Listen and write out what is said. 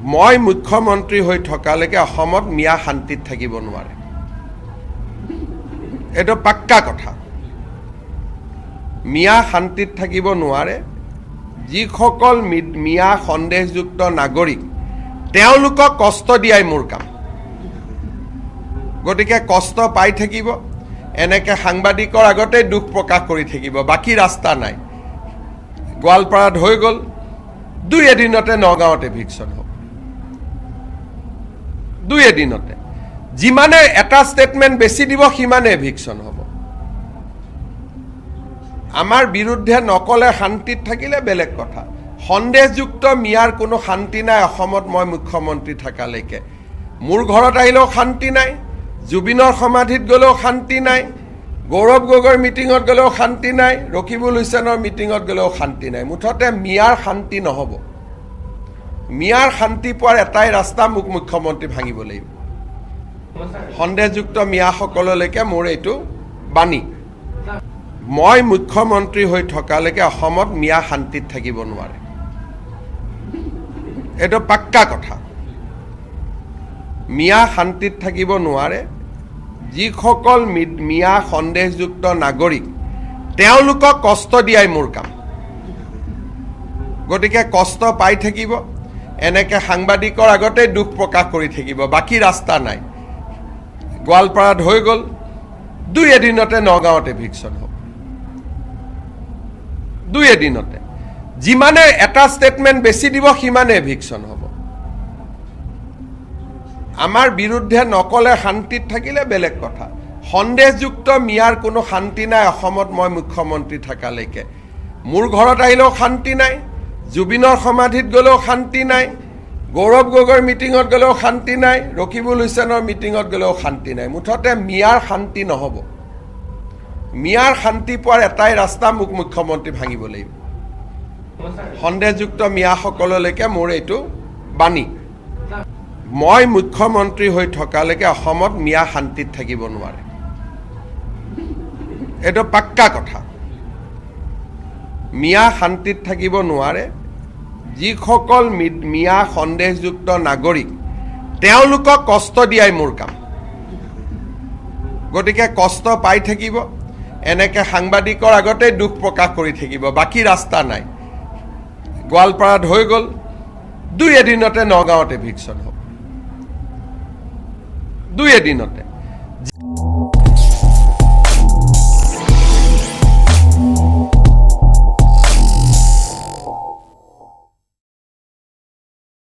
মই মুখ্যমন্ত্ৰী হৈ থকালৈকে অসমত মিয়া শান্তিত থাকিব নোৱাৰে। এইটো পাক্কা কথা। মিয়া শান্তিত থাকিব নোৱাৰে। যিসকল মিয়া সন্দেহযুক্ত নাগৰিক তেওঁলোকক কষ্ট দিয়াই মোৰ কাম। গতিকে কষ্ট পাই থাকিব, এনেকৈ সাংবাদিকৰ আগতে দুখ প্ৰকাশ কৰি থাকিব, বাকী ৰাস্তা নাই। গোৱালপাৰাত হৈ গ'ল, দুই এদিনতে নগাঁৱত এভিকশ্যন হ'ব। দুই এদিনতে যিমানে এটা ষ্টেটমেণ্ট বেছি দিব সিমানে এভিকশ্যন হ'ব। আমাৰ বিৰুদ্ধে নকলে শান্তিত থাকিলে বেলেগ কথা। সন্দেহযুক্ত মিয়াৰ কোনো শান্তি নাই অসমত। মই মুখ্যমন্ত্ৰী থকালৈকে মোৰ ঘৰত আহিলেও শান্তি নাই, জুবিনৰ সমাধিত গ'লেও শান্তি নাই, গৌৰৱ গগৈৰ মিটিঙত গ'লেও শান্তি নাই, ৰকিবুল হুছেইনৰ মিটিঙত গ'লেও শান্তি নাই। মুঠতে মিয়াৰ শান্তি নহ'ব। মিয়াৰ শান্তি পোৱাৰ এটাই ৰাস্তা, মোক মুখ্যমন্ত্ৰী ভাঙিব লাগিব। সন্দেহযুক্ত মিয়াসকললৈকে মোৰ এইটো বাণী। মই মুখ্যমন্ত্ৰী হৈ থকালৈকে অসমত মিয়া শান্তিত থাকিব নোৱাৰে। এইটো পাক্কা কথা। মিয়া শান্তিত থাকিব নোৱাৰে। যিসকল মিয়া সন্দেহযুক্ত নাগৰিক তেওঁলোকক কষ্ট দিয়াই মোৰ কাম। গতিকে কষ্ট পাই থাকিব, এনেকৈ সাংবাদিকৰ আগতে দুখ প্ৰকাশ কৰি থাকিব, বাকী ৰাস্তা নাই। গোৱালপাৰাত হৈ গ'ল, দুই এদিনতে নগাঁৱত এভিকশ্যন হ'ব। দুই এদিনতে যিমানে এটা ষ্টেটমেণ্ট বেছি দিব সিমানে এভিকশ্যন হ'ব। আমাৰ বিৰুদ্ধে নকলে শান্তিত থাকিলে বেলেগ কথা। সন্দেহযুক্ত মিয়াৰ কোনো শান্তি নাই অসমত। মই মুখ্যমন্ত্ৰী থকালৈকে মোৰ ঘৰত আহিলেও শান্তি নাই, জুবিনৰ সমাধিত গ'লেও শান্তি নাই, গৌৰৱ গগৈৰ মিটিঙত গ'লেও শান্তি নাই, ৰকিবুল হুছেইনৰ মিটিঙত গ'লেও শান্তি নাই। মুঠতে মিয়াৰ শান্তি নহ'ব। মিয়াৰ শান্তি পোৱাৰ এটাই ৰাস্তা, মোক মুখ্যমন্ত্ৰী ভাঙিব লাগিব। সন্দেহযুক্ত মিয়াসকললৈকে মোৰ এইটো বাণী। মই মুখ্যমন্ত্ৰী হৈ থকালৈকে অসমত মিয়া শান্তিত থাকিব নোৱাৰে। এইটো পাক্কা কথা। মিয়া শান্তিত থাকিব নোৱাৰে। যিসকল মিয়া সন্দেহযুক্ত নাগৰিক তেওঁলোকক কষ্ট দিয়াই মোৰ কাম। গতিকে কষ্ট পাই থাকিব, এনেকৈ সাংবাদিকৰ আগতে দুখ প্ৰকাশ কৰি থাকিব, বাকী ৰাস্তা নাই। গোৱালপাৰাত হৈ গ'ল, দুই এদিনতে নগাঁৱত এভিকশ্যন হ'ব। দুই এদিনতে